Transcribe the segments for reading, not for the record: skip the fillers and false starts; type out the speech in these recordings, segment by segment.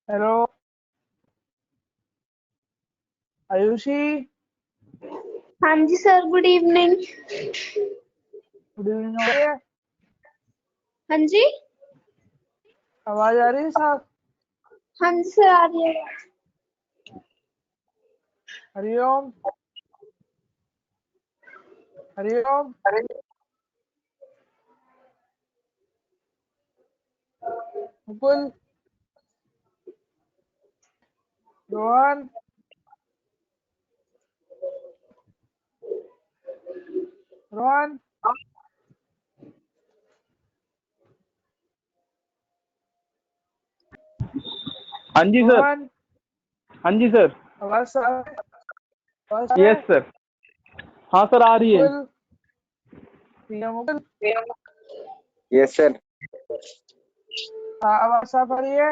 Hello Ayushi. हाँ जी sir, good evening. Good evening हो रही है। हाँ जी। आवाज आ रही है साहब। हाँ जी सर, आ रही है। हरिओम हरिओम। मुकुल, रोहन, रोहन, हाँ जी सर। रोहन। हाँ जी सर। आवाज साहब, आवाज आ रहा यस है। सर। हाँ सर, आ रही है। मुकुल, भैया मुकुल। Yes sir. हाँ, आवाज साफ आ रही है।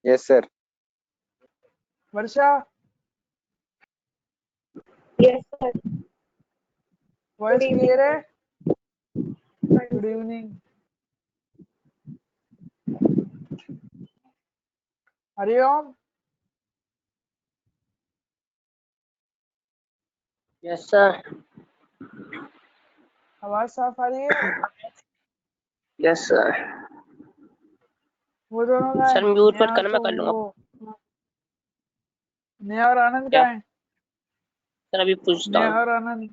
Yes sir. Varsha, yes sir. Voice clear है। Good evening. Hariom. Yes sir. आवाज साफ आ रही है। Yes sir. वो दोनों का सर है, म्यूट नेहा मत करना, मैं तो कर लूंगा। वो नेहा और आनंद का क्या है। सर? अभी पूछता नेहा हूँ, और आनंद।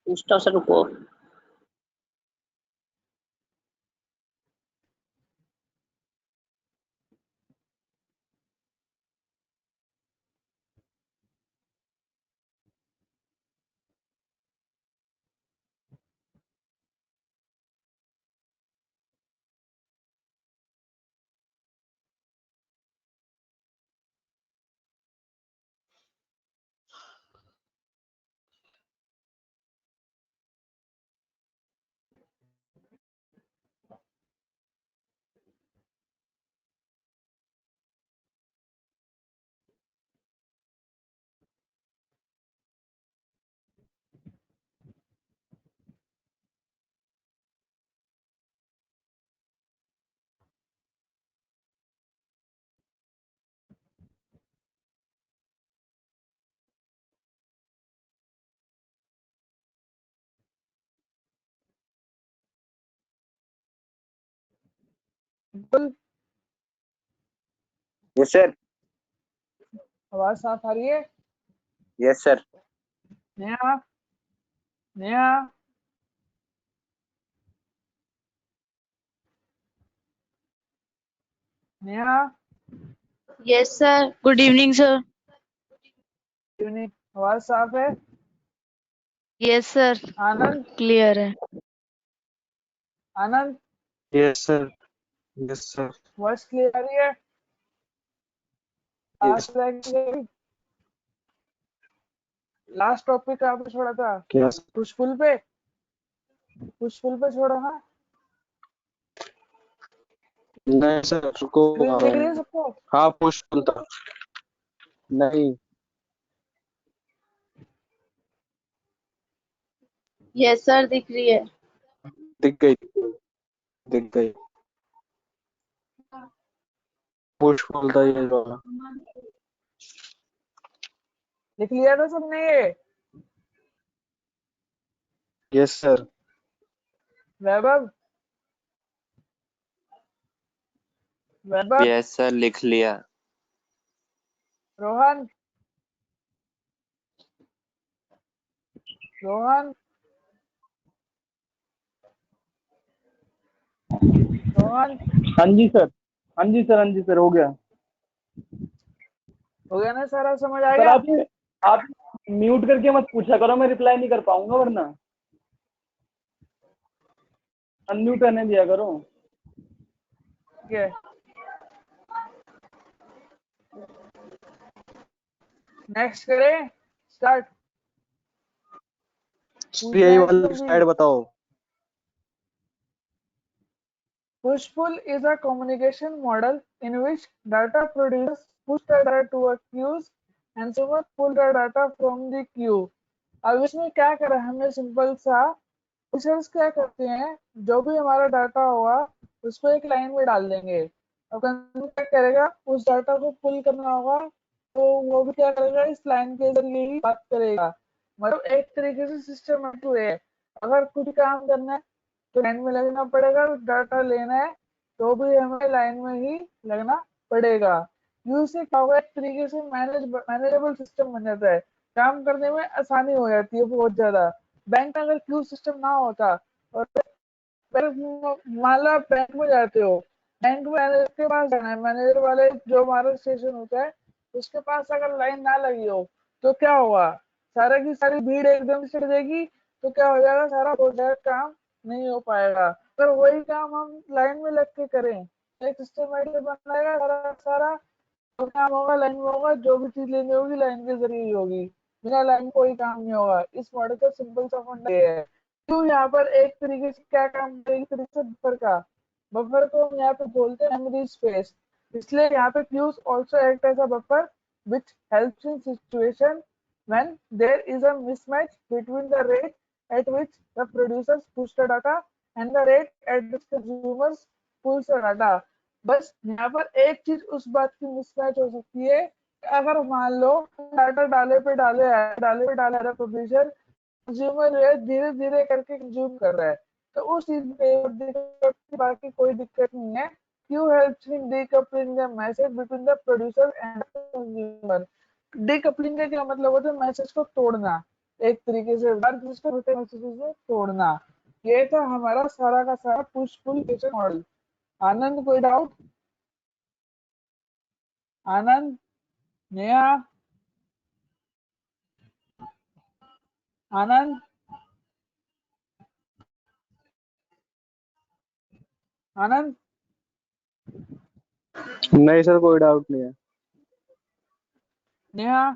सर, रुको। Mukul, yes sir. आवाज साफ आ रही है। Yes sir. Neha, Neha, Neha. Yes sir, good evening sir. Evening. आवाज साफ है। यस सर, आनंद, क्लियर है। Anand, yes sir. Yes sir. Voice clear आ रही है। यस। लास्ट टॉपिक कहाँ पे छोड़ा था। क्या? पुष्पुल पे, पुष्पुल पे छोड़ा ना। नहीं सर, रुको। स्क्रीन दिख रही है सबको। हाँ, पुश था। नहीं। यस सर, दिख रही है। दिख गई। दिख गई। पुश था ये वाला। लिख लिया था सबने ये। Yes sir. Vaibhav, Vaibhav, yes sir, लिख लिया। रोहन, रोहन, रोहन। हाँ जी सर। हाँ जी सर। हाँ जी सर, हो गया। हो गया ना सारा, समझ आ सर गया। आप म्यूट करके मत पूछा करो, मैं रिप्लाई नहीं कर पाऊंगा वरना। अनम्यूट करने दिया करो। ठीक है, नेक्स्ट करें, स्टार्ट। पूछ रहे यही हैं वाली जल्दी। स्लाइड बताओ। Push-pull is a communication model in which data producers push the data to a queue and servers pull the data from the queue। अब इसमें क्या करा है हमने, सिंपल सा पुशर्स क्या करते हैं, जो भी हमारा डाटा होगा उसको एक लाइन में डाल देंगे अब कंज्यूमर क्या करेगा, उस डाटा को पुल करना होगा, तो वो भी क्या करेगा, इस लाइन के जरिए ही बात करेगा। मतलब एक तरीके से सिस्टम है। अगर कुछ काम करना है तो लाइन में लगना पड़ेगा, डाटा लेना है तो भी हमें लाइन में ही लगना पड़ेगा। यूज से क्या होगा, एक तरीके से मैनेजेबल सिस्टम बन जाता है, काम करने में आसानी हो जाती है बहुत ज्यादा। बैंक में अगर क्यू सिस्टम ना होता, और फिर मान लो आप बैंक में जाते हो, बैंक मैनेजर के पास जाना है, मैनेजर वाले जो हमारा स्टेशन होता है उसके पास अगर लाइन ना लगी हो तो क्या होगा, सारा की सारी भीड़ एकदम से चढ़ जाएगी, तो क्या हो जाएगा, सारा प्रोजेक्ट काम नहीं हो पाएगा। अगर वही काम हम लाइन में लग के करें, एक सिस्टमेटिक बनाएगा, सारा सारा जो काम होगा लाइन में होगा, जो भी चीज लेनी होगी लाइन के जरिए ही होगी, बिना लाइन कोई काम नहीं होगा। इस मॉडल का सिंपल सा फंडा ये है। क्यों यहाँ पर एक तरीके से क्या काम करेगी, तरीके से बफर को हम यहाँ पे बोलते हैं मेमोरी स्पेस। इसलिए यहाँ पे queues also act as a buffer which helps in situation when there is a mismatch between the rate at which the producers push the data and the rate at which consumers pulls the data। बस यहाँ पर एक चीज उस बात की mismatch हो सकती है, अगर मान लो डाटा डाले पे डाले रहा पब्लिशर, कंज्यूमर जो है धीरे धीरे करके कंज्यूम कर रहा है, तो उस चीज में बाकी कोई दिक्कत नहीं है। Q helps in decoupling the message between the producer and consumer. Decoupling का क्या मतलब होता है, मैसेज को तोड़ना, एक तरीके से मैसेजेस को तोड़ना। ये था हमारा सारा का सारा पुश पुल मॉडल। आनंद, कोई डाउट? आनंद, नेहा, आनंद, आनंद, नहीं सर, कोई डाउट नहीं है। Neha,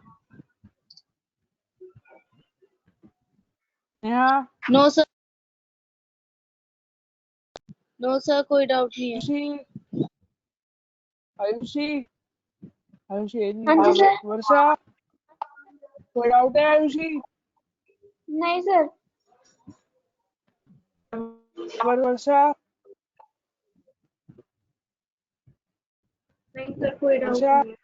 Neha, no sir, no sir, कोई डाउट नहीं है। आयुषी, आयुषी, आयुषी ये हाँ जी नहीं, सर। वर्षा, कोई डाउट है आयुषी? नहीं सर। वर्षा, नहीं सर, कोई डाउट वर्षा, नहीं है।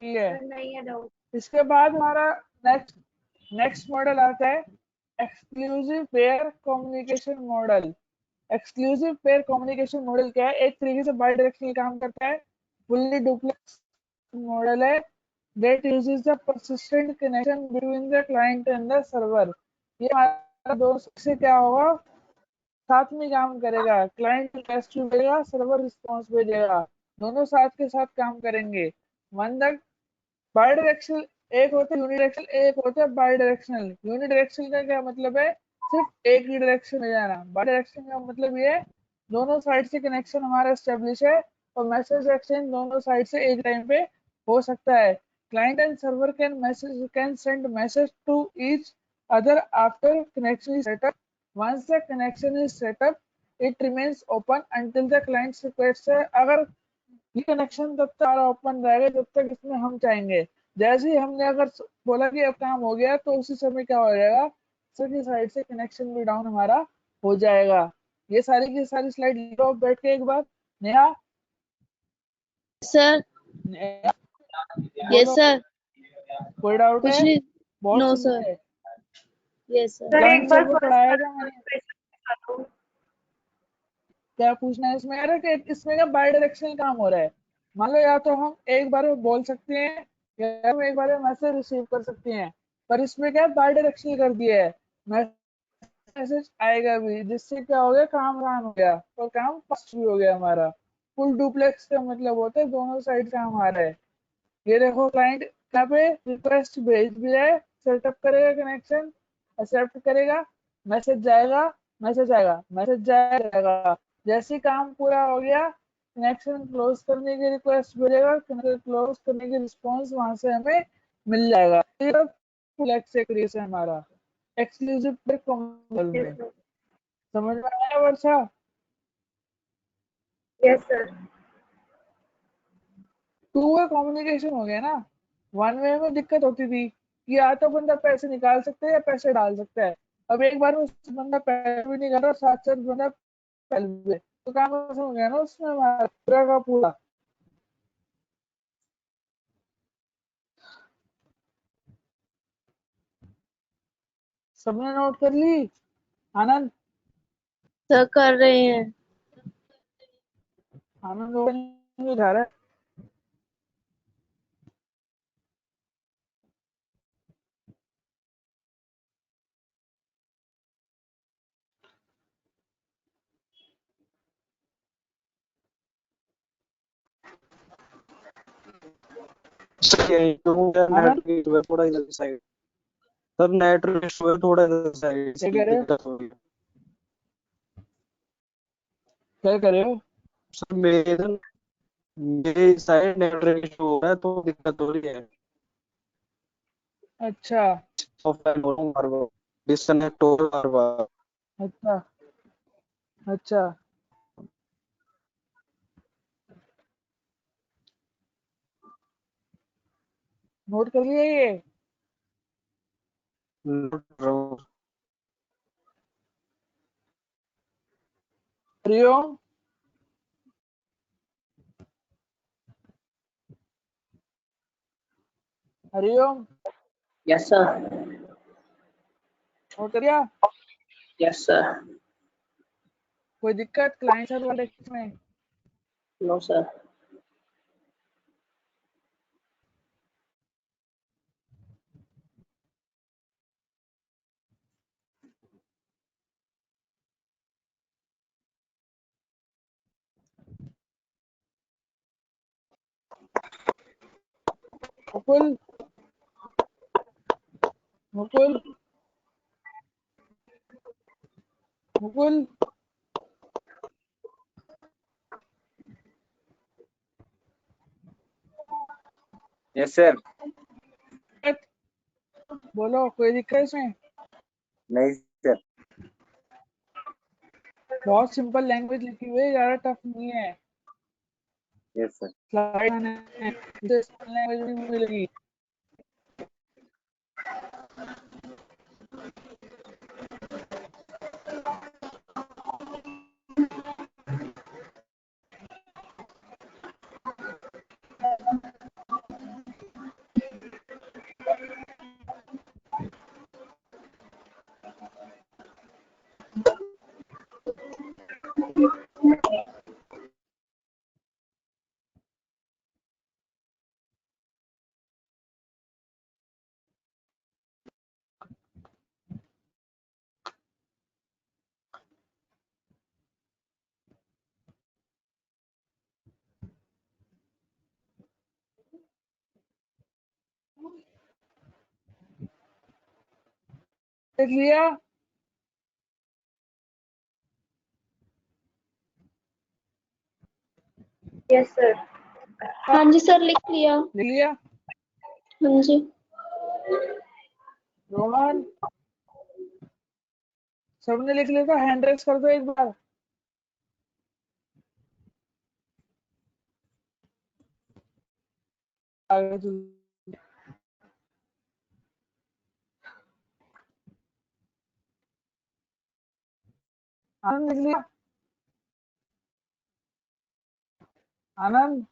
ठीक है। सर नहीं है डाउट। इसके बाद हमारा नेक्स्ट नेक्स्ट मॉडल आता है exclusive pair communication model. Exclusive pair communication model क्या है, एक तरीके से बाई डायरेक्शनल काम करता है, फुल्ली डुप्लेक्स मॉडल है that uses the persistent connection between the client and the server। ये हमारा दोस्त से क्या होगा, साथ में काम करेगा, क्लाइंट रिक्वेस्ट भेजेगा, सर्वर रिस्पॉन्स भेजेगा, दोनों साथ के साथ काम करेंगे। वन द बाई डायरेक्शनल, एक होता है यूनिडायरेक्शनल, एक होता है बाई डायरेक्शनल। यूनिडायरेक्शनल का क्या मतलब है, सिर्फ एक ही डायरेक्शन में जाना। बाई डायरेक्शनल का मतलब ये है दोनों साइड से कनेक्शन हमारा एस्टेब्लिश है और मैसेज एक्सचेंज दोनों साइड से एक टाइम पे हो सकता है। Client and server can send message to each other after connection is set up। Once the connection is set up, it remains open until the client's request है। अगर ये कनेक्शन तब तक हमारा ओपन रहेगा जब तक इसमें हम चाहेंगे। जैसे ही हमने अगर बोला कि अब काम हो गया तो उसी समय क्या हो जाएगा, सर की साइड से कनेक्शन भी डाउन हमारा हो जाएगा। ये सारी की सारी स्लाइड लो बैठ के एक बार। नेहा, सर, नेहा, यस बोलो, सर, कोई डाउट कुछ है? नहीं। बहुत नो सिंपल सर, है। Yes sir. सर क्लाइंट एक बार सर्वर फर्स्ट पढ़ाया था मैंने। वाला क्वेश्चन। क्या पूछना है इसमें, अरे कि इसमें क्या बाई डायरेक्शनल काम हो रहा है। मान लो या तो हम एक बार में बोल सकते हैं या हम एक बार में मैसेज रिसीव कर सकते हैं, पर इसमें क्या बाई डायरेक्शनल कर दिया है, मैसेज आएगा भी, जिससे क्या हो गया, काम आसान हो गया और काम फास्ट भी हो गया हमारा। फुल डुप्लेक्स का मतलब होता है दोनों साइड काम आ रहा है। ये देखो क्लाइंट यहाँ पे रिक्वेस्ट भेज दिया है, सेटअप करेगा कनेक्शन, एक्सेप्ट करेगा, मैसेज जाएगा, मैसेज आएगा, मैसेज जाएगा। जैसे ही काम पूरा हो गया, कनेक्शन क्लोज करने की रिक्वेस्ट भेजेगा, कनेक्शन क्लोज करने की रिस्पॉन्स वहां से हमें मिल जाएगा। ये फुल एक्सेक्यूशन है हमारा एक्सक्लूसिव में। समझ में आया Varsha? Yes sir. Two way communication हो गया ना। वन वे में दिक्कत होती थी कि या तो बंदा पैसे निकाल सकता है या पैसे डाल सकता है। अब एक बार में बंदा पैसे भी नहीं कर रहा, साथ साथ बंदा पैसे भी। तो काम हो गया ना उसमें हमारा पूरा का पूरा। सबने नोट कर ली? आनंद, सर कर रहे हैं। आनंद नहीं उठा रहा है। आनंद थोड़ा इधर साइड, सब नेट इशू है, थोड़ा इधर साइड क्या कह रहे हो? दिक्कत हो रही है। क्या कर रहे हो? सर मेरे साइड नेटवर्क इशू हो रहा है तो दिक्कत हो रही है। अच्छा ऑफलाइन हो रहा हूँ बार बार, डिस्कनेक्ट हो रहा है बार बार। अच्छा अच्छा। नोट कर लिया ये? नोट कर रहा हूँ। Hariom, Hariom, Yes, sir. Note कर लिया? Yes, sir. कोई दिक्कत क्लाइंट सर्वर में? No, sir. Mukul, Mukul, Mukul, yes sir. बोलो कोई दिक्कत इसमें? नहीं सर। बहुत सिंपल लैंग्वेज लिखी हुई है, ज्यादा टफ नहीं है। Yes sir. स्लाइड आने हैं, इसे सिंपल लैंग्वेज में मिलेगी। देख लिया? Yes sir. हाँ जी सर, लिख लिया। लिख लिया? हाँ जी। रोहन, सबने लिख लिया तो हैंड रेस कर दो एक बार। आगे चल। आनंद लिख लिया? आनंद,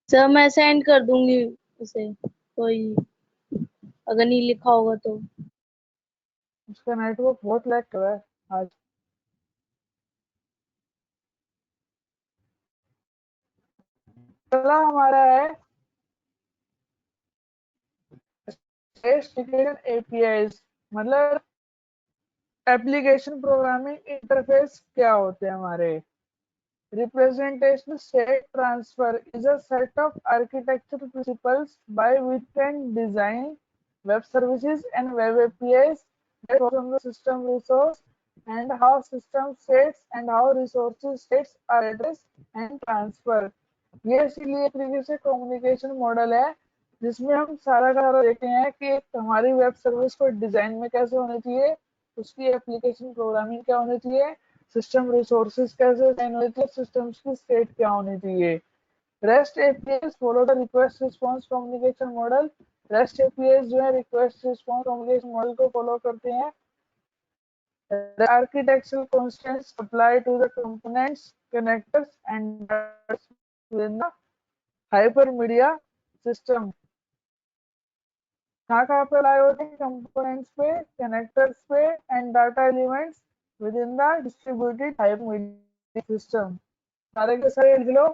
सर मैं सेंड कर दूंगी उसे, कोई अगर नहीं लिखा होगा तो। उसका नेटवर्क बहुत लैग कर रहा है आज। पहला हमारा है एपीआईज, मतलब एप्लीकेशन प्रोग्रामिंग इंटरफेस क्या होते हैं हमारे। Representation state transfer is a set of architecture principles by which can design web services and web APIs that focus on the system resource and how system states and how resources states are addressed and transferred। ये इसीलिए एक तरीके से communication model है जिसमें हम सारा का सारा देखते हैं कि एक हमारी वेब सर्विस को डिजाइन में कैसे होनी चाहिए, उसकी एप्लीकेशन प्रोग्रामिंग क्या होनी चाहिए, सिस्टम रिसोर्सेज कैसे असाइन होने चाहिए, सिस्टम्स की स्टेट क्या होनी चाहिए। REST APIs follow the request response communication model rest API जो है रिक्वेस्ट रिस्पॉन्स कम्युनिकेशन मॉडल को फॉलो करते हैं. The architectural constraints apply to the components, connectors, and within the hypermedia system. कहाँ पे लाए होते हैं? कंपोनेंट्स पे, कनेक्टर्स पे and data elements with in the distributed hypermedia system. सारे के सारे लिख लो.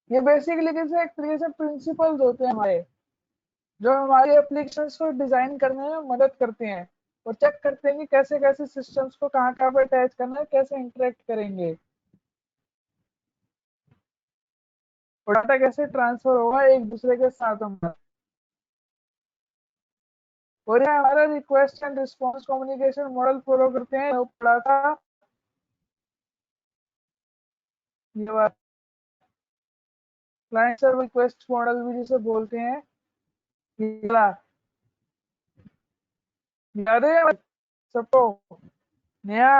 ये बेसिकली कैसे एक तरीके से प्रिंसिपल्स होते हैं हमारे, जो हमारे एप्लीकेशंस को डिजाइन करने में मदद करते हैं और चेक करते हैं कि कैसे कैसे सिस्टम्स को कहाँ पे अटैच करना है, कैसे इंटरेक्ट करेंगे और डाटा कैसे ट्रांसफर होगा एक दूसरे के साथ हमारा. और ये हमारा request and response communication model follow करते हैं. वो पढ़ा था ये क्लाइंट सर्वर रिक्वेस्ट मॉडल भी जिसे बोलते हैं. याद है सबको? नया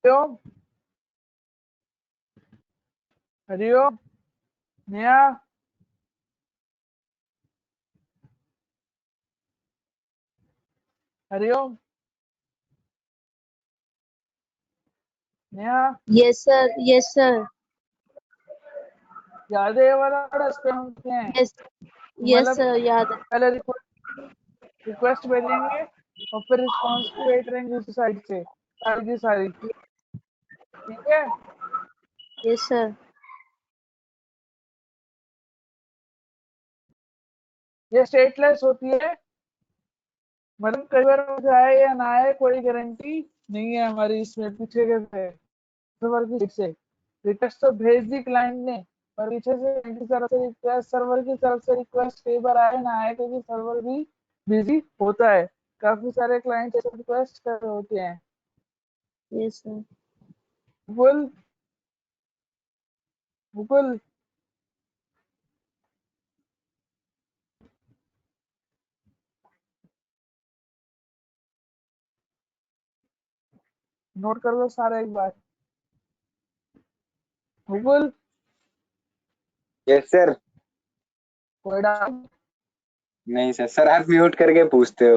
हरिओम, हरिओम, नया हरिओम, नया यस सर, यस सर, याद है ये वाला वर्ड इस पे हम करते हैं. यस यस मतलब सर, याद है. पहले रिक्वेस्ट भेजेंगे और फिर रिस्पॉन्स की वेट रहेंगे उस साइड से सारी की सारी. ठीक है. Yes sir. ये स्टेटलेस होती है, मतलब कई बार मुझे आए या ना आए कोई गारंटी नहीं है हमारी इसमें. पीछे के सर्वर की साइड से रिक्वेस्ट तो भेज दी क्लाइंट ने, पर पीछे से क्लाइंट की तरफ से रिक्वेस्ट, सर्वर की तरफ से रिक्वेस्ट कई बार आए ना आए क्योंकि सर्वर भी बिजी होता है. काफी सारे क्लाइंट ऐसे रिक्वेस्ट कर रहे होते हैं. Yes sir. Mukul, Mukul note कर लो सारा एक बार. Mukul yes sir. कोई डाउट? नहीं सर. सर आप म्यूट करके पूछते हो.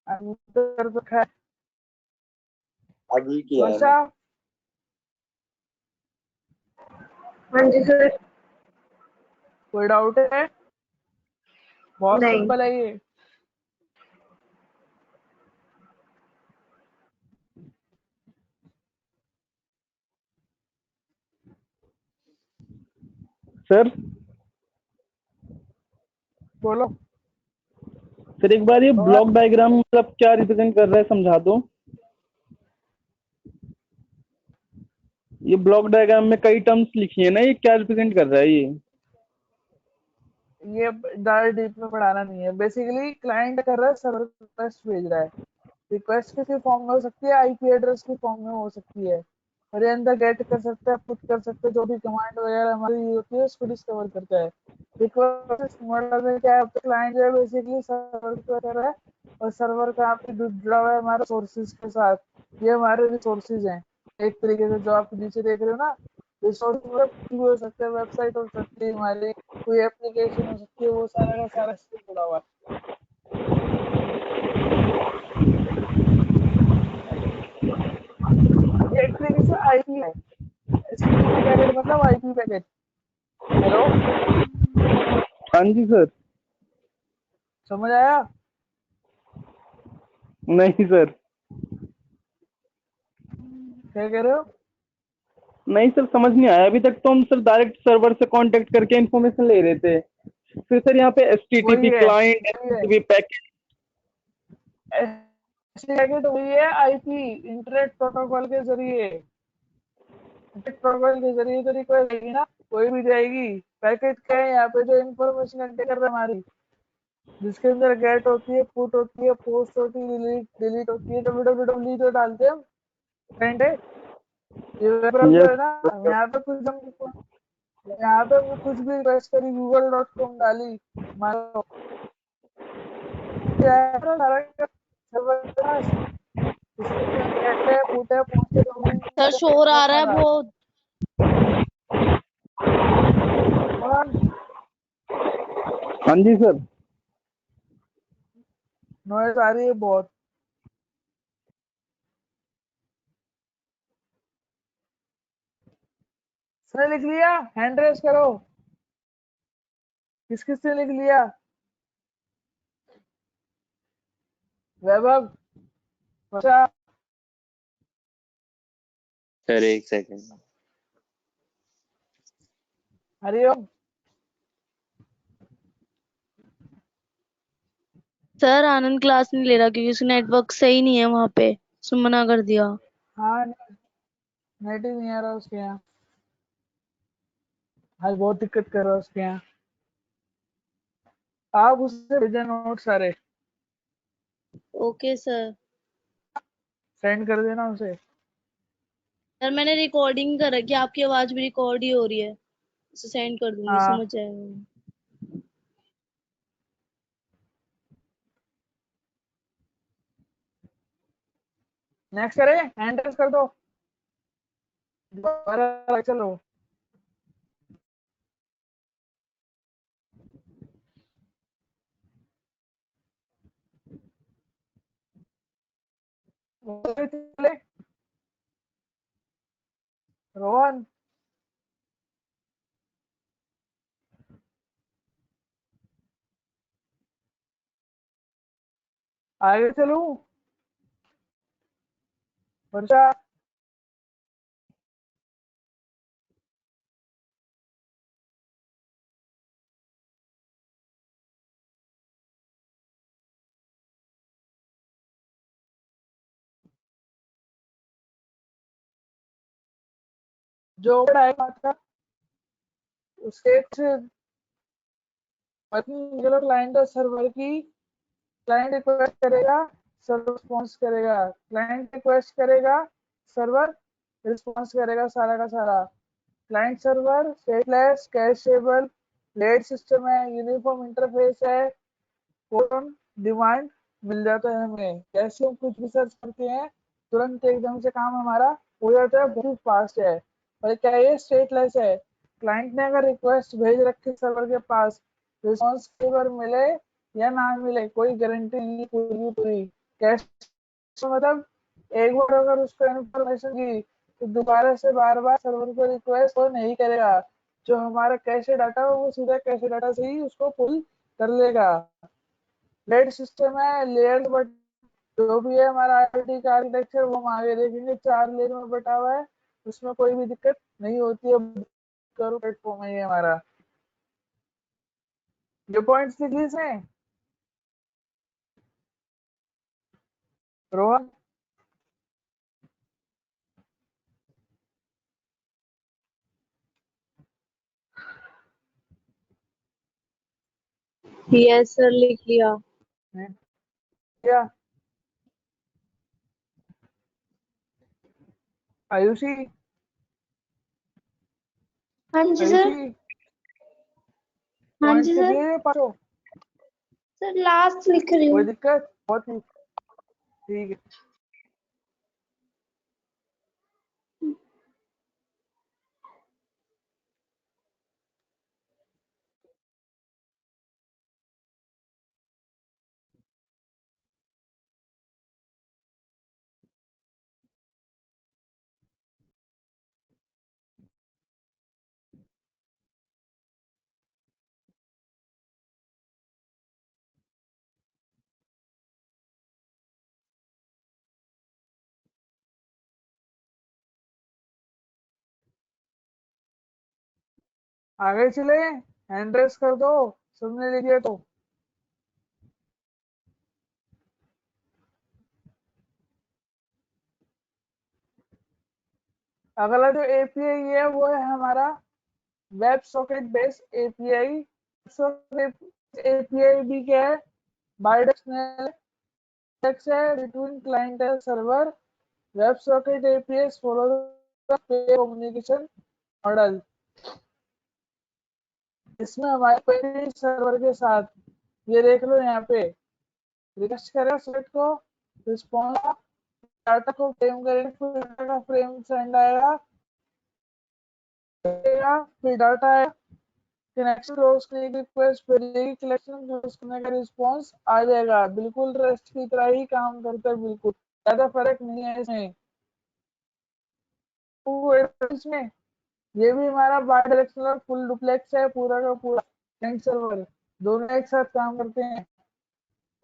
उत्तर तो खैर. अभी किया है वर्षा, हाँ जी सर. कोई डाउट है? बहुत नहीं. सिंपल है ये. सर बोलो. सर एक बार ये और ब्लॉक डायग्राम मतलब क्या रिप्रेजेंट कर रहा है समझा दो. ये ब्लॉक डायग्राम में कई टर्म्स लिखी है ना, ये क्या रिप्रेजेंट कर रहा है ये? ये ज्यादा डीप में पढ़ाना नहीं है. बेसिकली क्लाइंट कर रहा है, सर्वर रिक्वेस्ट भेज रहा है. रिक्वेस्ट किसी फॉर्म में हो सकती है, आईपी एड्रेस की फॉर्म में हो सकती है, और ये अंदर गेट कर सकते हैं, पुट कर सकते हैं, जो भी कमांड वगैरह हमारी होती है उसको डिस्कवर करता है. रिक्वेस्ट मॉडल में क्या है, क्लाइंट जो है बेसिकली सर्वर कर रहा है और सर्वर कहाँ पे जुड़ा हुआ है हमारे सोर्सेज के साथ. ये हमारे रिसोर्सेज हैं एक तरीके से, जो आप नीचे देख रहे हो ना. रिसोर्स मतलब कुछ भी हो सकता है, वेबसाइट हो सकती है हमारी, कोई एप्लीकेशन हो सकती है, वो सारा का सारा इससे जुड़ा हुआ है. ये एक तरीके से आईपी है. एचटीटीपी पैकेट मतलब आईपी पैकेट. हेलो, हाँ जी सर. समझ आया? नहीं सर. क्या कह रहे हो? नहीं सर, समझ नहीं आया. अभी तक तो हम सर डायरेक्ट सर्वर से कांटेक्ट करके इन्फॉर्मेशन ले रहे थे. फिर सर यहाँ पे वही एचटीटीपी है, क्लाइंट, वही है. HTTP packet. पैकेट वही है, आईपी इंटरनेट प्रोटोकॉल के जरिए. इंटरनेट प्रोटोकॉल के जरिए तो रिक्वेस्ट आएगी ना, कोई भी जाएगी. पैकेट क्या है? यहाँ पे जो इन्फॉर्मेशन एंटर कर रहा है हमारी, जिसके अंदर गेट होती है, पुट होती है, पोस्ट होती है, डिलीट डिलीट होती है. www तो डालते हैं हम, फ्रेंड है. ये वेब ब्राउजर है यस ना, यहाँ पे कुछ भी रिक्वेस्ट करी, google.com डाली, मारो क्या है ना, सारा सर्वर के पास इसमें गेट है, पुट है, पोस्ट है, डोमेन सर शोर आ रहा है सारा। बहुत। और हाँ जी सर। नॉइज आ रही है बहुत। इसने लिख लिया, हैंड रेस करो। किस किस ने लिख लिया? वैभव, वर्षा, सर एक सेकंड। हरिओम। सर आनंद क्लास नहीं ले रहा क्योंकि उसका नेटवर्क सही नहीं है वहां पे, उसने मना कर दिया। हाँ, नेट ही नहीं आ रहा उसके यहाँ, आज बहुत दिक्कत कर रहा है उसके यहाँ। आप उससे भेजे नोट सारे, ओके सर। सेंड कर देना उसे। सर मैंने रिकॉर्डिंग कर रखी है, आपकी आवाज भी रिकॉर्ड ही हो रही है, उसे सेंड कर दूंगी, हाँ, समझ जाएगा। नेक्स्ट करें, हैंड रेस कर दो, दोबारा चलो। चले, रोहन, आगे चलूं? वर्षा, जो आएगा था उसके क्लाइंट और सर्वर की, क्लाइंट रिक्वेस्ट करेगा, सर्वर रिस्पॉन्स करेगा, क्लाइंट रिक्वेस्ट करेगा, सर्वर रिस्पॉन्स करेगा, सारा का सारा। Client server stateless, cacheable, layered system है, यूनिफॉर्म इंटरफेस है, कोड ऑन डिमांड मिल जाता है हमें। जैसे हम कुछ भी सर्च करते हैं तुरंत एकदम से काम हमारा हो जाता है, बहुत फास्ट है। और क्या ये स्टेटलेस है? क्लाइंट ने अगर रिक्वेस्ट भेज रखी सर्वर के पास, रिस्पॉन्स कई बार मिले या ना मिले, कोई गारंटी नहीं पूरी पूरी। कैसे मतलब, एक बार अगर उसको इन्फॉर्मेशन दी तो दोबारा से बार बार सर्वर को रिक्वेस्ट वो नहीं करेगा। जो हमारा कैशे डाटा हो वो सीधा कैशे डाटा से ही उसको पुल कर लेगा। लेड सिस्टम है, लेयर बट जो भी है हमारा आईओटी का आर्किटेक्चर वो हम आगे देखेंगे, 4 लेयर में बटा हुआ है, उसमें कोई भी दिक्कत नहीं होती है। करो प्लेटफॉर्म है ये हमारा। जो पॉइंट्स लिख ली इसमें, रोहन? यस सर लिख लिया। क्या आयुषी? हाँ जी सर। आयुषी, हाँ पॉइंट्स जी लिख सर। लिए पाँचों? सर लास्ट लिख रही कोई हूँ। दिक्कत? बहुत ही ठीक है। आगे चले, हैंड रेस कर दो, सबने लिख लिया तो। अगला जो एपीआई है वो है हमारा web socket based API. Socket API भी क्या है? बायडायरेक्शनल है between client and server. WebSocket APIs follow communication model. इसमें हमारे क्वेरी सर्वर के साथ ये देख लो यहाँ पे रिक्वेस्ट करेगा सेट को, रिस्पॉन्स डाटा को फ्रेम करेगा, फिर डाटा का फ्रेम सेंड आएगा, फिर डाटा आएगा, कनेक्शन क्लोज करने की रिक्वेस्ट भेजेगी, कलेक्शन क्लोज करने का रिस्पॉन्स आ जाएगा। बिल्कुल रेस्ट की तरह ही काम करता है, बिल्कुल ज्यादा फर्क नहीं है इसमें। इसमें ये भी हमारा बाई डायरेक्शनल फुल डुप्लेक्स है, पूरा का पूरा क्लाइंट सर्वर दोनों एक साथ काम करते हैं,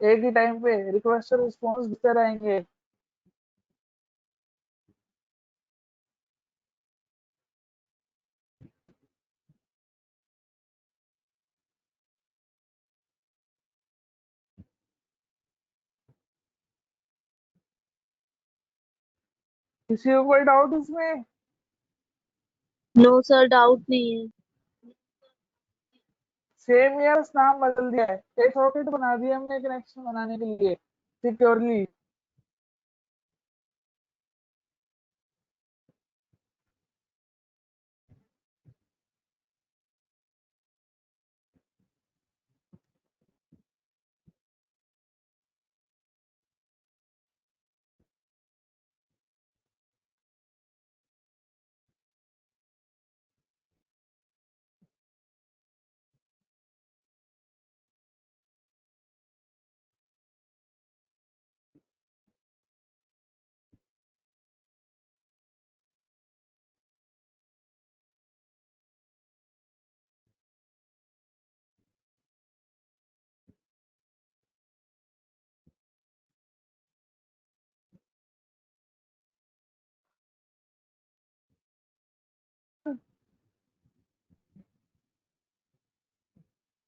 एक ही टाइम पे रिक्वेस्ट और रिस्पॉन्स देते रहेंगे। किसी को कोई डाउट इसमें? नो सर, डाउट नहीं है। सेम यार, बस नाम बदल दिया है, एक सॉकेट बना दिया हमने कनेक्शन बनाने के लिए securely.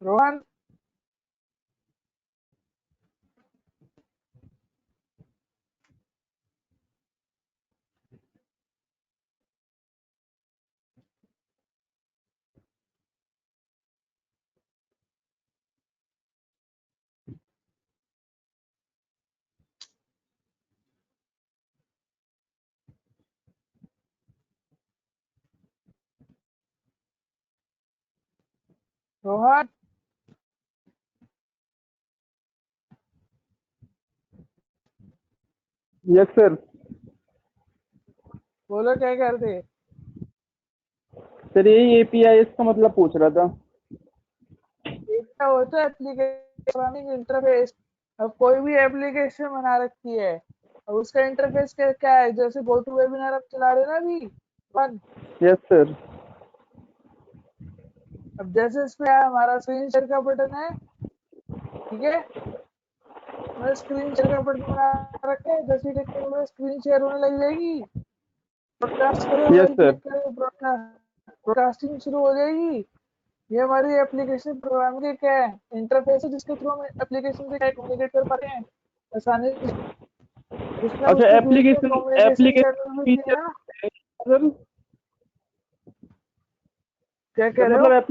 Rohan, Rohan yes sir. बोलो क्या करते? सर यही एपीआई का मतलब पूछ रहा था। क्या होता है एप्लीकेशन इंटरफेस। अब कोई भी एप्लीकेशन बना रखी है, अब उसका इंटरफेस क्या है, जैसे गो टू वेबिनार आप चला रहे हो ना अभी वन। Yes sir. अब जैसे इसमें हमारा स्क्रीन शेयर का बटन है, ठीक है, मैं स्क्रीन शेयर का बटन बना रखा है, जैसे क्लिक करोगे स्क्रीन शेयर होने लग जाएगी, ब्रॉडकास्ट करो यस वही सर। क्लिक करो, ब्रॉडकास्टिंग शुरू हो जाएगी। ये हमारी एप्लीकेशन प्रोग्राम के क्या है, इंटरफेस है, जिसके थ्रू हम एप्लीकेशन से कम्युनिकेट कर पाते हैं आसानी से। जिसमें अच्छा, उसके बीच में एप्लीकेशन कम्युनिकेशन एप्लीकेशन चैनल भी फीचर दिया ना। सर। क्या कह सर रहे हो? मतलब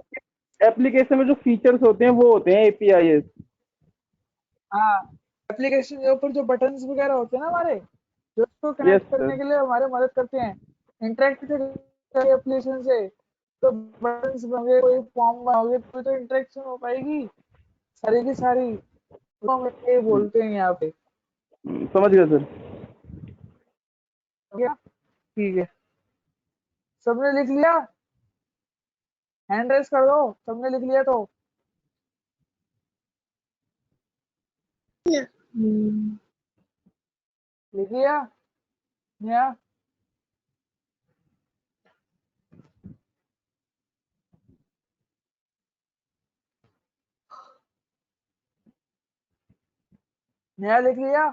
एप्लीकेशन में जो फीचर्स होते हैं वो होते हैं एपीआई। हाँ, एप्लीकेशन के ऊपर जो बटन्स वगैरह होते हैं ना हमारे, जो उसको यस कनेक्ट करने सर। के लिए हमारे मदद करते हैं इंटरेक्ट एप्लीकेशन से। तो बटन्स बनोगे, कोई फॉर्म बनाओगे तो इंटरेक्शन हो पाएगी सारी की सारी। तो हम ये बोलते हैं यहाँ पे। समझ गया सर। हो गया? ठीक है, सबने लिख लिया? हैंड रेस कर दो सबने लिख लिया तो। लिख लिया? नया? नया लिख लिया?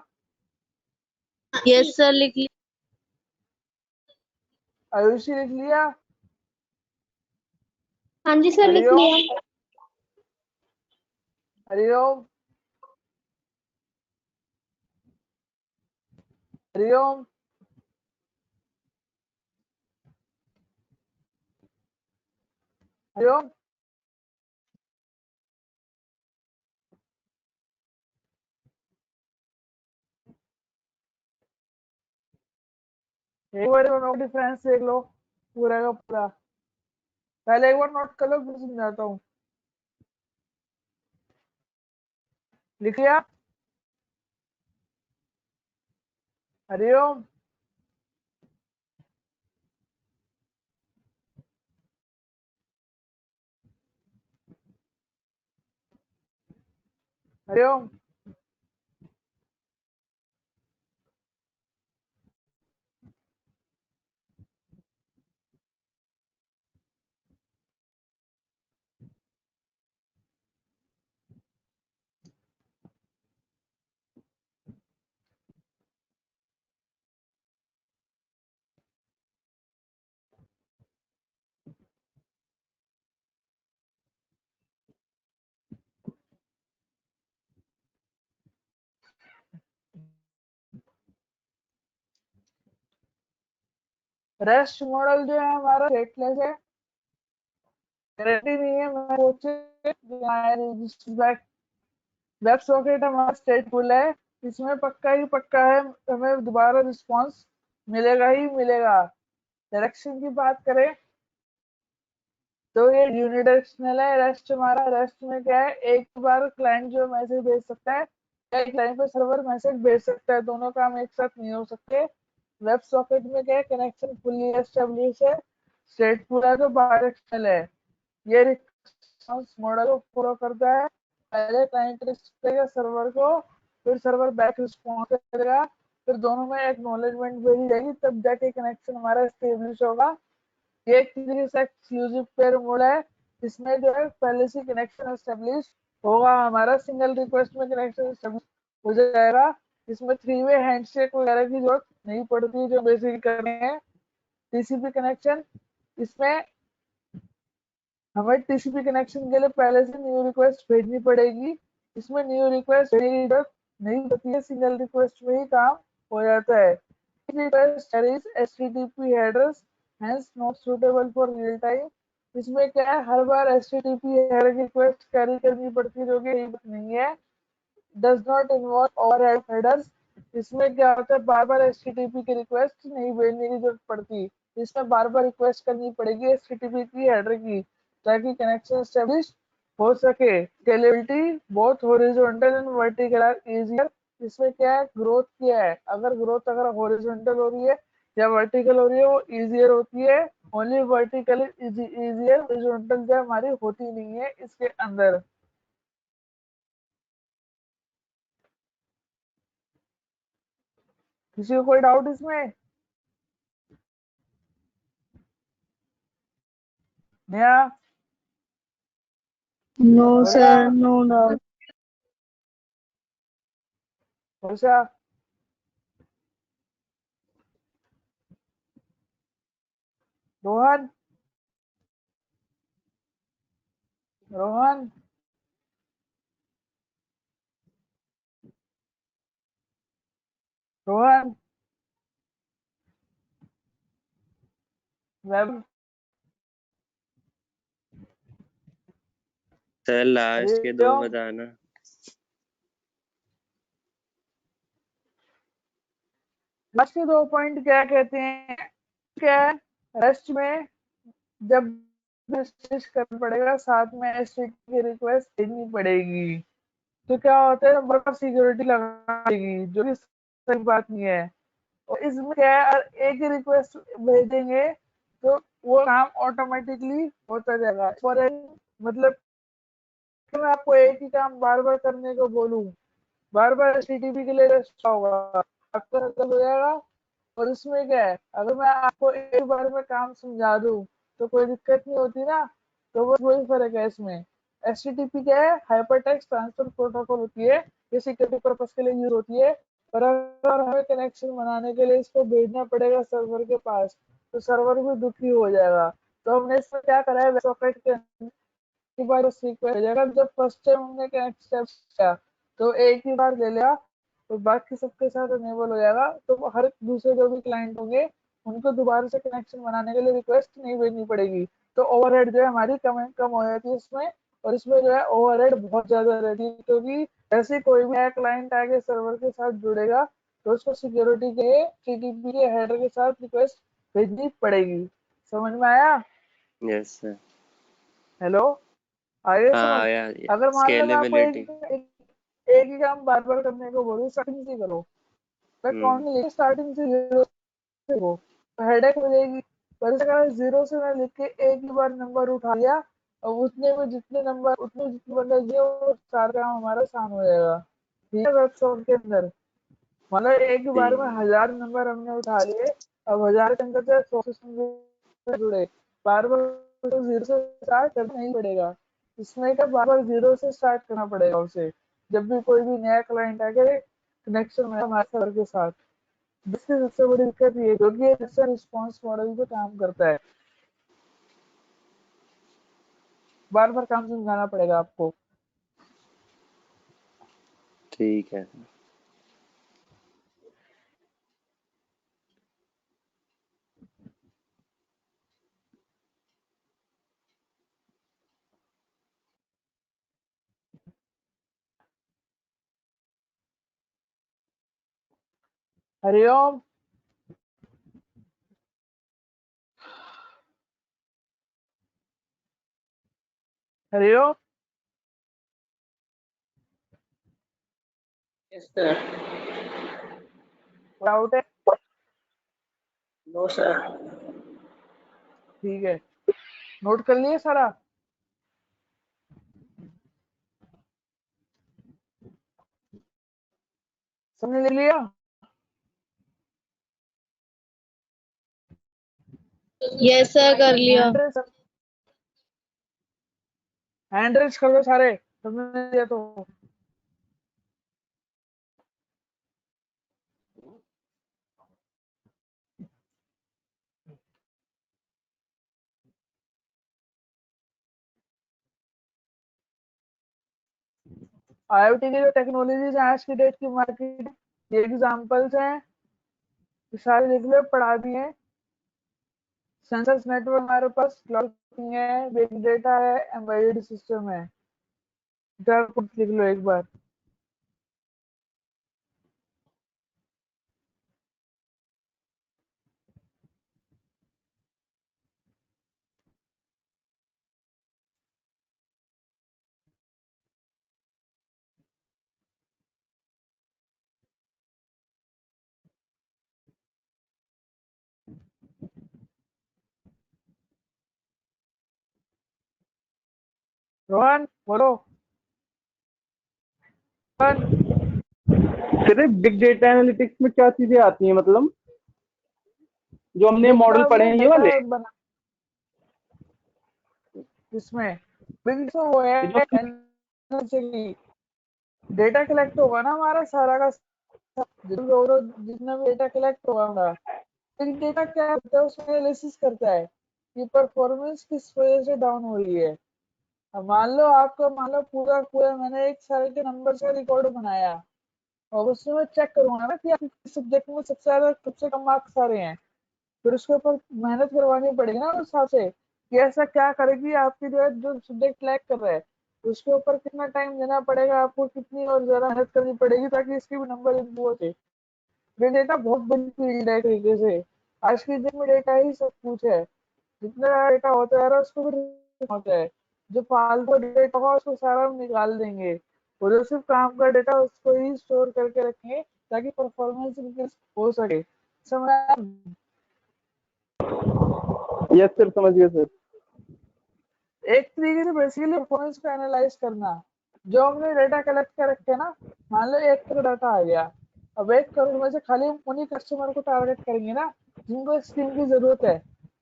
यस सर, लिख लिया। आयुषी लिख लिया? हाँ जी सर, लिख हरिओम? लिया। हरिओम? हरिओम? हरिओम? एक बार नोट डिफरेंस देख लो पूरा का पूरा। पहले एक बार नोट कर लो फिर समझाता हूँ। लिख लिया? हरिओम। हरिओम। रेस्ट मॉडल जो है हमारा स्टेटलेस है, गारंटी नहीं है। वेब सॉकेट हमारा स्टेटफुल है, इसमें पक्का ही पक्का है, हमें दोबारा रिस्पॉन्स मिलेगा ही मिलेगा। डायरेक्शन की बात करें तो ये यूनिडायरेक्शनल है। रेस्ट हमारा, रेस्ट में क्या है, एक बार क्लाइंट जो मैसेज भेज सकता है या एक लाइन पे सर्वर मैसेज भेज सकता है, दोनों काम एक साथ नहीं हो सकते। वेब सॉकेट में क्या है, कनेक्शन फुल्ली एस्टेब्लिश है, स्टेटफुल है, तो बायडायरेक्शनल है। ये रिस्पॉन्स मॉडल को फॉलो करता है। पहले क्लाइंट रिस्पॉन्स करेगा सर्वर को, फिर सर्वर बैक रिस्पॉन्स करेगा, फिर दोनों में एक्नॉलेजमेंट भेजी जाएगी, तब जाके कनेक्शन हमारा स्टेब्लिश होगा। ये एक तरीके से एक्सक्लूसिव पेयर मोड है, इसमें जो है पहले से कनेक्शन एस्टेब्लिश होगा, हमारा सिंगल रिक्वेस्ट में कनेक्शन एस्टेब्लिश हो जाएगा। इसमें 3 वे हैंडशेक वगैरह की जरूरत नहीं पड़ती जो बेसिक करने हैं। टीसीपी कनेक्शन, इसमें हमें टीसीपी कनेक्शन के लिए पहले से न्यू रिक्वेस्ट भेजनी पड़ेगी। इसमें न्यू रिक्वेस्ट भेजने की जरूरत नहीं होती है, सिंगल रिक्वेस्ट में ही काम हो जाता है। request carries HTTP headers, hence not suitable for real time। इसमें क्या है, हर बार HTTP header की रिक्वेस्ट कैरी करनी पड़ती है, जो कि नहीं है। Does not involve overhead headers, इसमें क्या होता है, बार बार HTTP की रिक्वेस्ट नहीं भेजने की जरूरत पड़ती, इसमें बार बार रिक्वेस्ट करनी पड़ेगी HTTP की हेडर की, ताकि कनेक्शन एस्टेब्लिश हो सके। Scalability both horizontal and vertical are easier, इसमें क्या है, ग्रोथ क्या है, अगर ग्रोथ अगर हॉरिजॉन्टल हो रही है या वर्टिकल हो रही है वो इजियर होती है। ओनली वर्टिकल इजियर, हॉरिजॉन्टल जो हमारी होती नहीं है इसके अंदर। किसी को कोई डाउट इसमें? नया? नो बढ़िया? Sir, no doubt. Varsha? Rohan? Rohan? Rohan? Web? Sir last के 2 हरिओम? बताना। लास्ट के 2 पॉइंट क्या कहते हैं, क्या है, रेस्ट में जब मैसेज करना पड़ेगा साथ में एचटीटीपी की रिक्वेस्ट भेजनी पड़ेगी, तो क्या होता है, बड़ा सिक्योरिटी लगाएगी, जो कि सही बात नहीं है। और इसमें क्या है, अगर एक ही रिक्वेस्ट भेजेंगे तो वो काम ऑटोमेटिकली होता जाएगा। फॉर मतलब कि मैं आपको एक ही काम बार बार करने को बोलूं, बार बार एचटीटीपी के लिए रेस्ट होगा, आपका गलत हो जाएगा। और इसमें क्या है, अगर मैं आपको एक बार में काम समझा दूं तो कोई दिक्कत नहीं होती ना, तो बस वही फर्क है इसमें। एचटीटीपी क्या है, हाइपर टेक्स्ट ट्रांसफर प्रोटोकॉल होती है, ये सिक्योरिटी पर्पस के लिए यूज होती है। पर अगर हमें कनेक्शन बनाने के लिए इसको भेजना पड़ेगा सर्वर के पास, तो सर्वर भी दुखी हो जाएगा। तो हमने इसमें क्या करा है, सॉकेट के बार सीक्वेंस भेजेगा, जब फर्स्ट टाइम हमने कनेक्ट किया तो एक ही बार ले लिया, तो बाकी सबके साथ अनेबल हो जाएगा, तो हर दूसरे जो भी क्लाइंट होंगे उनको दोबारा से कनेक्शन बनाने के लिए रिक्वेस्ट नहीं भेजनी पड़ेगी। तो ओवरहेड जो है हमारी कम कम हो जाती है इसमें। और इसमें जो है ओवरहेड बहुत ज्यादा रहती है, क्योंकि ऐसे कोई भी नया क्लाइंट आगे सर्वर के साथ जुड़ेगा तो उसको सिक्योरिटी के HTTP के हेडर के साथ रिक्वेस्ट भेजनी पड़ेगी। समझ में आया? Yes sir. हेलो, आगे हाँ समझ? आया। अगर मान लो मैं आपको स्केलेबिलिटी। एक ही काम बार बार करने को बोलूँ, स्टार्टिंग से करो, मैं काउंट नहीं लेके स्टार्टिंग से 0 से हो तो हेडेक हो जाएगी। पर अगर 0 से मैं लिख के एक ही बार नंबर उठा लिया और उतने में जितने नंबर उतने जितने बंदे दिए वो सारा काम हमारा आसान हो जाएगा। ठीक है, वेबसाइट के अंदर मतलब एक ही बार में 1000 नंबर हमने उठा लिए, अब 1000 के अंदर से 100 से जुड़े, बार बार तो 0 से स्टार्ट करना नहीं पड़ेगा। इसमें क्या बार बार 0 से स्टार्ट करना पड़ेगा उसे, जब भी कोई भी नया क्लाइंट आके कनेक्शन में हमारे सर्वर के साथ। इसकी सबसे बड़ी दिक्कत ये जो कि ये रिस्पॉन्स मॉडल पे काम करता है, बार बार काम समझाना पड़ेगा आपको। ठीक है। Hariom. Hariom. Yes, sir. Doubt है? No, sir. ठीक है, नोट कर लिए सारा? समझ ले लिया? यस सर, कर लिया। हैंड रेज कर दो सारे, समझ लिया तो। IoT की जो टेक्नोलॉजीज है आज की डेट की मार्केट, ये एग्जांपल्स हैं, ये सारे लिख लो, पढ़ा भी है। सेंसर्स नेटवर्क हमारे पास, क्लाउड कंप्यूटिंग है, बिग डेटा है, एम्बेडेड सिस्टम है। लिख लो एक बार। रोहन बोलो। रोहन, सिर्फ बिग डेटा एनालिटिक्स में क्या चीजें आती हैं, मतलब जो हमने मॉडल डेटा पढ़े में हैं ये डेटा वाले? बना, इसमें बिग तो वो ये जो है डेटा कलेक्ट होगा ना हमारा सारा का जितना भी डेटा कलेक्ट होगा हमारा, बिग डेटा क्या होता है उसमें एनालिसिस करता है कि परफॉर्मेंस किस वजह से डाउन हो रही है। अब मान लो पूरा पूरा मैंने एक साल के नंबर का रिकॉर्ड बनाया और उसमें मैं चेक करूंगा ना कि आपके सब्जेक्ट में सबसे कम मार्क्स आ रहे हैं, फिर उसके ऊपर मेहनत करवानी पड़ेगी ना उस हिसाब से कि ऐसा क्या करेगी आपकी जो सब्जेक्ट लैक कर रहा है, उसके ऊपर कितना टाइम देना पड़ेगा आपको, कितनी और ज्यादा मेहनत करनी पड़ेगी ताकि इसके भी नंबर इम्प्रूव होते। ये डेटा बहुत बड़ी फील्ड है एक तरीके से, आज की डेट में डेटा ही सब कुछ है। जितना डेटा होता है उसको भी होता है, जो फालतू डेटा होगा उसको सारा हम निकाल देंगे और जो सिर्फ काम का डेटा उसको ही स्टोर करके रखेंगे ताकि परफॉर्मेंस इंक्रीज हो सके। समझ? यस सर, समझ गए सर। एक तरीके से बेसिकली परफॉर्मेंस को एनालाइज करना। जो हमने डेटा कलेक्ट कर रखे ना, मान लो 1 करोड़ डाटा आ गया, अब 1 करोड़ में से खाली हम उन्हीं कस्टमर को टारगेट करेंगे ना जिनको स्कीम की जरूरत है।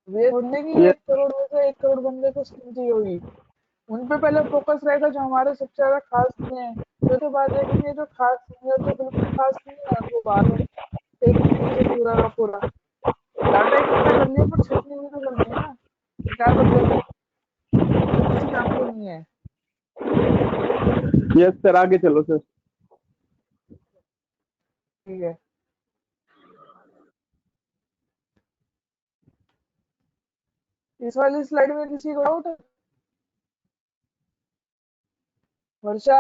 ये ढूंढने की यस 1 करोड़ में से 1 करोड़ बंदे को स्कीम चाहिए होगी, उन पे पहले फोकस रहेगा जो हमारे सबसे ज्यादा खास नहीं है, फिर उसके बाद देखेंगे जो खास नहीं है, जो बिल्कुल खास नहीं है उनको बाद में एक तरीके से पूरा का पूरा डाटा इकट्ठा कर लिया, पर छटनी भी तो करनी है ना, क्या मतलब जो किसी काम की नहीं है। यस सर, आगे चलो सर। ठीक है, इस वाली स्लाइड में किसी को डाउट है? वर्षा,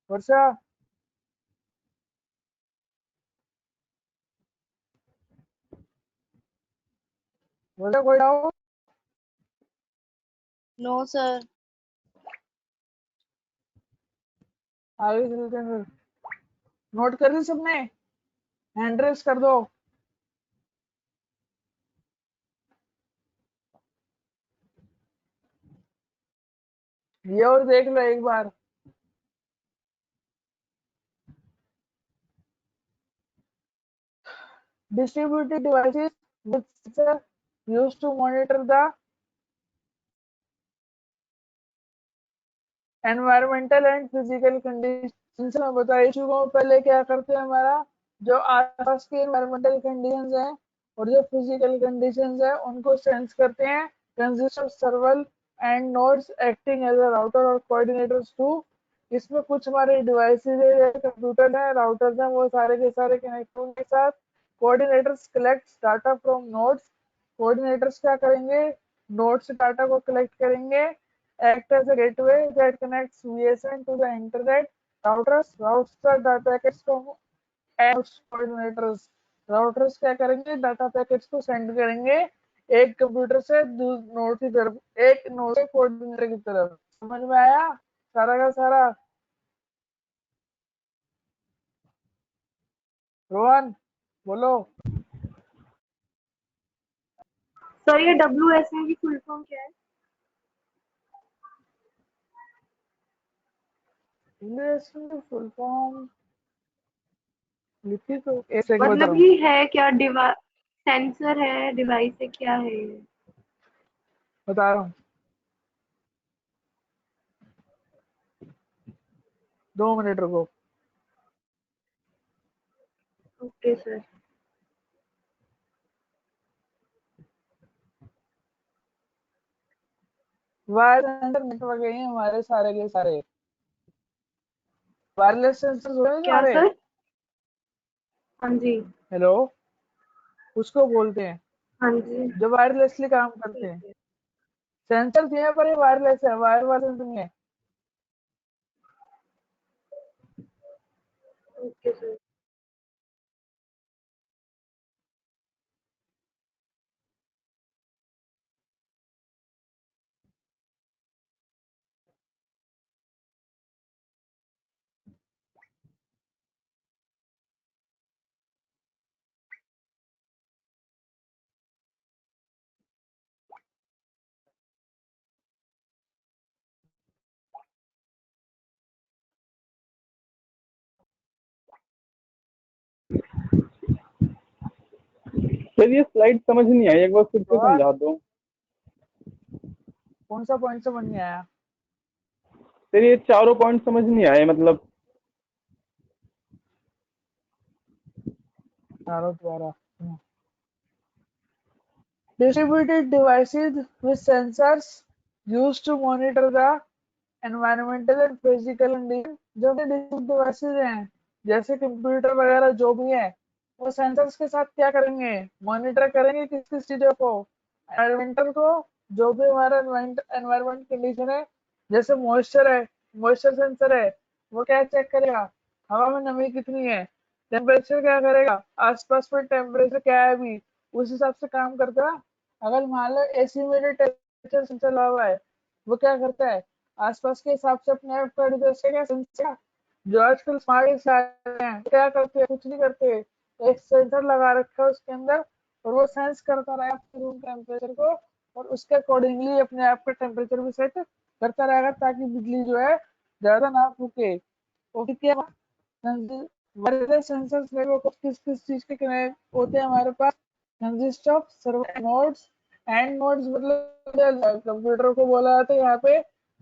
वर्षा, वर्षा कोई आओ। No sir. आगे चलते हैं फिर। नोट कर ली सबने? हैंड रेस कर दो। ये और देख लो एक बार। Distributed devices with sensor used to monitor the environmental and physical conditions। मैं बता ही चुका हूँ पहले क्या करते हैं। हमारा जो आसपास के environmental conditions हैं और जो physical conditions हैं उनको सेंस करते हैं। Consist of several and nodes acting as a router और coordinators too। इसमें कुछ हमारे डिवाइसेज है, जैसे कंप्यूटर है, राउटर्स हैं, वो सारे के सारे कनेक्ट होंगे साथ। Coordinators collects data from nodes. Coordinators क्या करेंगे? नोड से डाटा को कलेक्ट करेंगे। Act as a gateway that connects VSN to the internet. Routers routes the data packets from coordinators. Routers क्या करेंगे? डाटा पैकेट्स को सेंड करेंगे एक कंप्यूटर से नोड की तरफ, एक नोड से कोऑर्डिनेटर की तरफ। समझ में आया सारा का सारा? रोहन बोलो। सर ये WSN की फुल फॉर्म क्या है? फुल फॉर्म लिखी तो एक सेकंड बता मतलब रहा हूँ। ये है क्या? सेंसर है, डिवाइस है, क्या है ये? बता रहा हूँ, 2 मिनट रुको। Okay sir. Wire sensor network है हमारे सारे के सारे। वायरलेस सेंसर हो रहे क्या हमारे। सर? हाँ जी। हेलो, उसको बोलते हैं हाँ जी। जो वायरलेसली काम करते ठीक हैं। है। सेंसर दिए पर ये वायरलेस है, वायर वाले नहीं है। Okay sir. सर ये स्लाइड समझ नहीं आई, एक बार फिर से और समझा दो। कौन सा पॉइंट समझ नहीं आया? सर ये चारों पॉइंट समझ नहीं आए, मतलब चारों द्वारा। Distributed devices with sensors used to monitor the environmental and physical condition। जो भी डिजिटल डिवाइसेज हैं जैसे कंप्यूटर वगैरह जो भी है, वो सेंसर्स के साथ क्या करेंगे? मॉनिटर करेंगे किस किस चीजों को? एनवायरमेंटल को, जो भी हमारा एनवायरमेंट कंडीशन है, जैसे मॉइस्चर है, मॉइस्चर सेंसर है, वो क्या चेक करेगा? हवा में नमी कितनी है। टेम्परेचर क्या करेगा? आसपास में टेम्परेचर क्या है अभी, उस हिसाब से काम करता है। अगर मान लो एसी में टेम्परेचर सेंसर लगा हुआ है, वो क्या करता है? आसपास के हिसाब से अपने आप कर दे सेंसर। जो आजकल स्मार्ट हैं क्या करते हैं? कुछ नहीं करते। एक सेंसर लगा रखा है उसके अंदर और वो सेंस करता रहेगा आपके रूम टेम्परेचर को और उसके अकॉर्डिंगली अपने आप का टेम्परेचर भी सेट करता रहेगा ताकि बिजली जो है ज्यादा ना फूके। और फिर क्या वायरलेस सेंसर्स में वो किस किस चीज के कनेक्ट होते हैं हमारे पास? Consist of server nodes and nodes, मतलब कंप्यूटर को बोला जाता है यहाँ पे,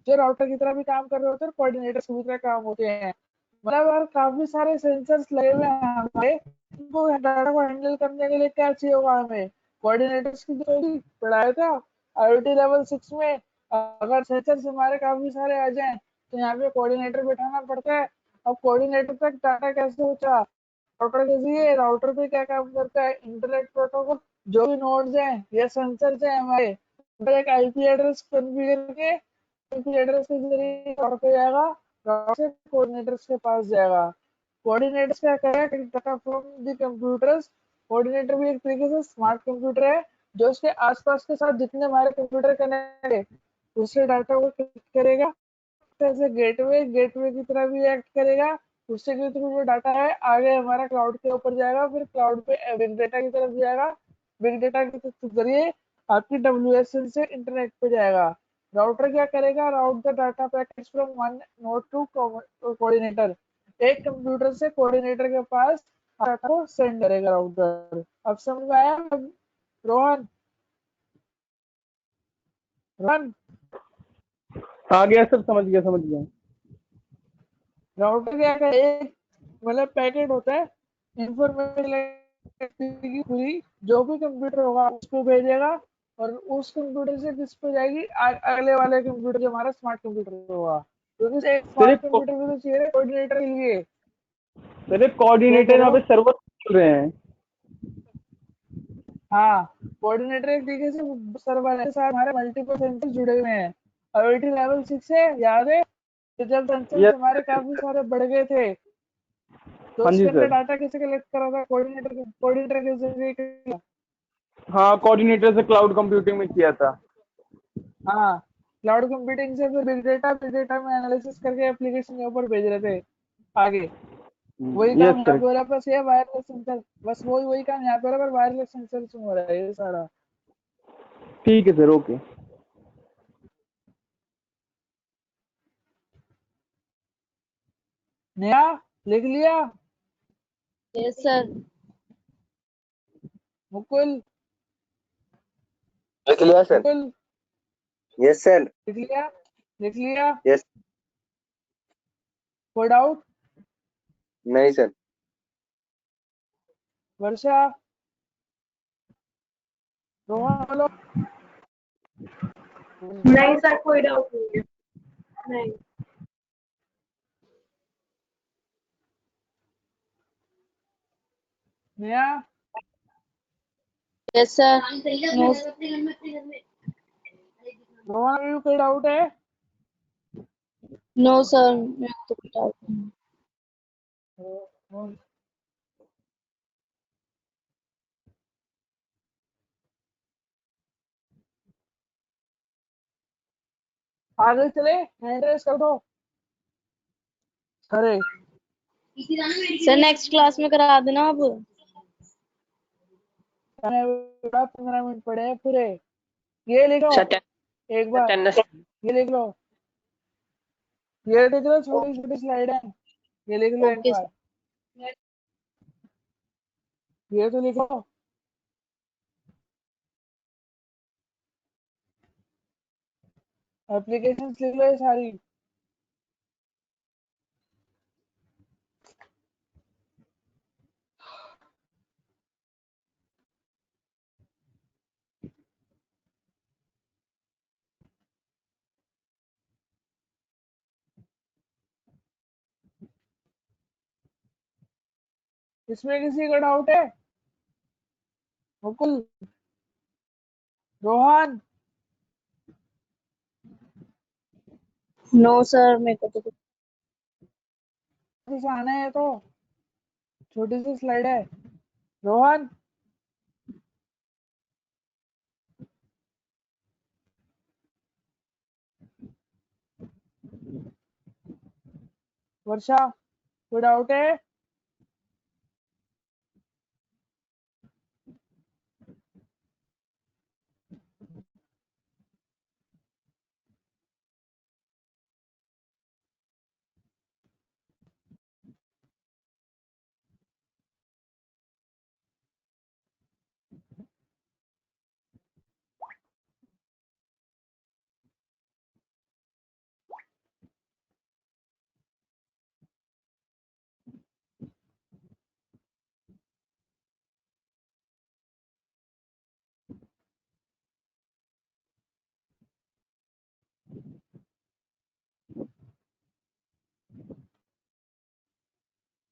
जो राउटर की तरह भी काम कर रहे होते हैं, कोऑर्डिनेटर की तरह काम होते हैं। मतलब यार काफी सारे सेंसर्स लगे हुए हैं हमारे, इनको डाटा को हैंडल करने के लिए क्या चाहिए होगा हमें? कोऑर्डिनेटर्स की जो पढ़ाया था IoT लेवल 6 में। अगर सेंसर्स हमारे काफी सारे आ जाएं तो यहाँ पे कोऑर्डिनेटर बैठाना पड़ता है। अब कोऑर्डिनेटर तक डाटा कैसे पहुंचा? राउटर के जरिए। राउटर पे क्या काम करता है? Internet protocol. जो भी नोड्स हैं या सेंसर्स हैं हमारे, उनका एक IP एड्रेस कॉन्फ़िगर करके IP एड्रेस के जरिए राउटर पे जाएगा राउटर से कोऑर्डिनेटर्स के पास जाएगा। कोऑर्डिनेटर्स क्या करेगा, data from the computers. Coordinator भी एक तरीके से स्मार्ट कंप्यूटर है जो उसके आसपास के साथ जितने हमारे कंप्यूटर कनेक्ट है उससे डाटा को कलेक्ट करेगा। जैसे गेटवे की तरह भी एक्ट करेगा। उससे के थ्रू जो डाटा है आगे हमारा क्लाउड के ऊपर जाएगा, फिर क्लाउड पे बिग डेटा की तरफ जाएगा। बिग डेटा के जरिए आपकी WSN से इंटरनेट पे जाएगा। राउटर क्या करेगा, route the data packets from one node to coordinator. एक कंप्यूटर से कोऑर्डिनेटर के पास डाटा को सेंड करेगा राउटर। अब समझ में आया रोहन? रोहन, आ गया सर, समझ गया समझ गया। राउटर क्या करे, एक मतलब पैकेट होता है इंफॉर्मेशन की पूरी, जो भी कंप्यूटर होगा उसको भेजेगा और उस कंप्यूटर से किस पे जाएगी, अगले वाले कंप्यूटर जो हमारा स्मार्ट कंप्यूटर होगा। क्योंकि एक स्मार्ट सिर्फ कंप्यूटर भी तो चाहिए कोऑर्डिनेटर के लिए। सिर्फ क्या कोऑर्डिनेटर कह रहे यहाँ पे हो? सर्वर चल रहे हैं। हाँ, कोऑर्डिनेटर एक तरीके से सर्वर है, साथ हमारे मल्टीपल सेंसर जुड़े हुए हैं। IoT लेवल 6 है, याद है? तो जब सेंसर यस। हमारे काफी सारे बढ़ गए थे तो हाँ जी उसके अंदर सर। डाटा कैसे कलेक्ट करा था, कोऑर्डिनेटर के जरिए। हाँ, कोऑर्डिनेटर से क्लाउड कंप्यूटिंग में किया था। हाँ, क्लाउड कंप्यूटिंग से फिर बिग डेटा में एनालिसिस करके एप्लीकेशन के ऊपर भेज रहे थे आगे। वही यस काम यहाँ सर। पे हो रहा है, बस ये वायरलेस सेंसर, बस वही काम यहाँ पे हो रहा है, पर वायरलेस सेंसर से हो रहा है ये सारा। ठीक है सर, ओके। नया लिख लिया? Yes sir. मुकुल, लिख लिया सर। Mukul yes sir. लिख लिया? लिख लिया? यस। कोई डाउट? नहीं सर। वर्षा, रोहन बोलो। नहीं सर, कोई डाउट नहीं है। नहीं। नया, यस सर। नो। रोहन अभी भी कोई डाउट है? नो सर, मेरे को तो कोई डाउट नहीं। रोहन, आगे चले, हैंड रेस कर दो। अरे सर नेक्स्ट क्लास में करा देना अब। 15 मिनट पड़े हैं पूरे। ये लिखो सर एक बार, अटेंडेंस ये लिख लो, ये लिख लो, छोटी छोटी स्लाइड है, ये लिख लो एक ओके बार। सर। ये तो लिखो। एप्लीकेशन लिख लो ये सारी। इसमें किसी का डाउट है? मुकुल, रोहन, नो सर, मेरे को तो कुछ। कुछ आना है तो छोटी सी स्लाइड है। रोहन, वर्षा, कोई डाउट है?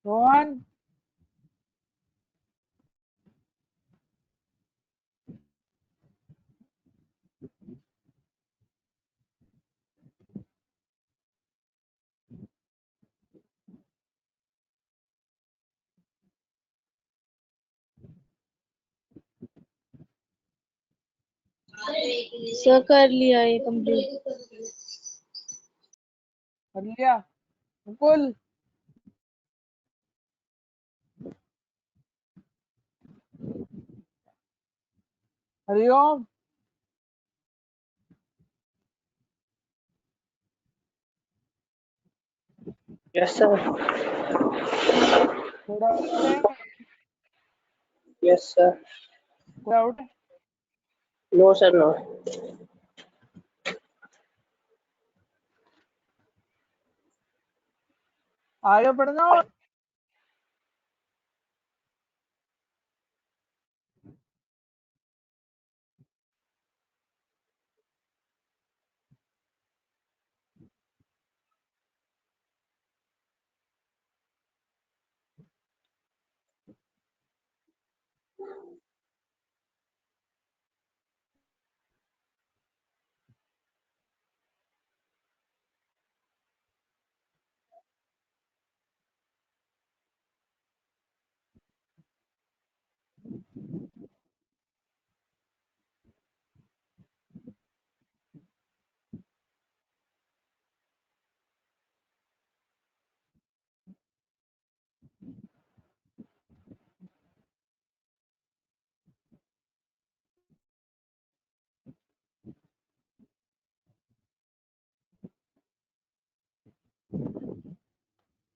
रोहन, सर कर लिया ये कंप्लीट। कर लिया मुकुल? हरिओम। Yes, sir. कोई डाउट है? Yes, sir. कोई डाउट है? No, sir, no. आगे बढ़ना हो?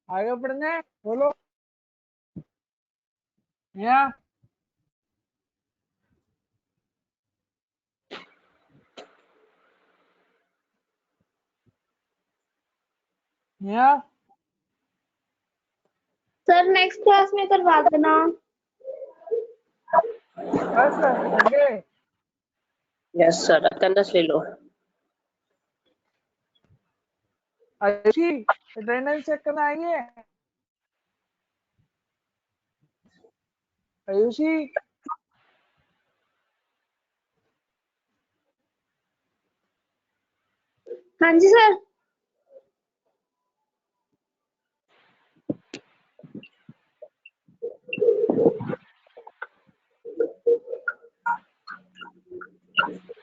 आगे बढ़ना है, बोलो। यहाँ यहाँ सर नेक्स्ट क्लास में करवा देना। बस लग गए। Yes, sir. Attendance ले लो. आयुषी अटेंडेंस चेक करना आइए। आयुषी हाँ जी सर।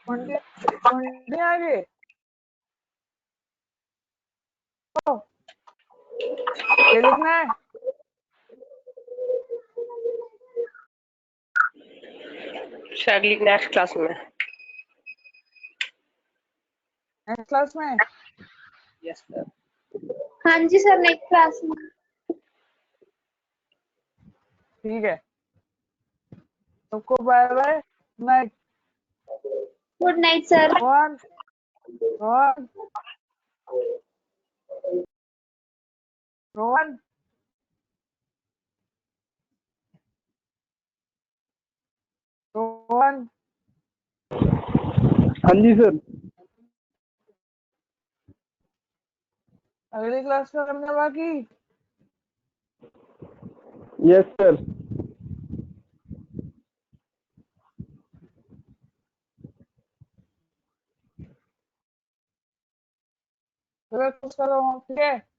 ट्वेंटी ट्वेंटी आगे तो क्या लिखना है? शायद next class में. नेक्स्ट क्लास में? Yes, sir. हाँ जी सर नेक्स्ट क्लास में। ठीक है, सबको bye bye, night. Good night sir. One one one one. हाँ जी सर। अगली क्लास में करना बाकी। Yes sir. चलो कुछ करो, ठीक है।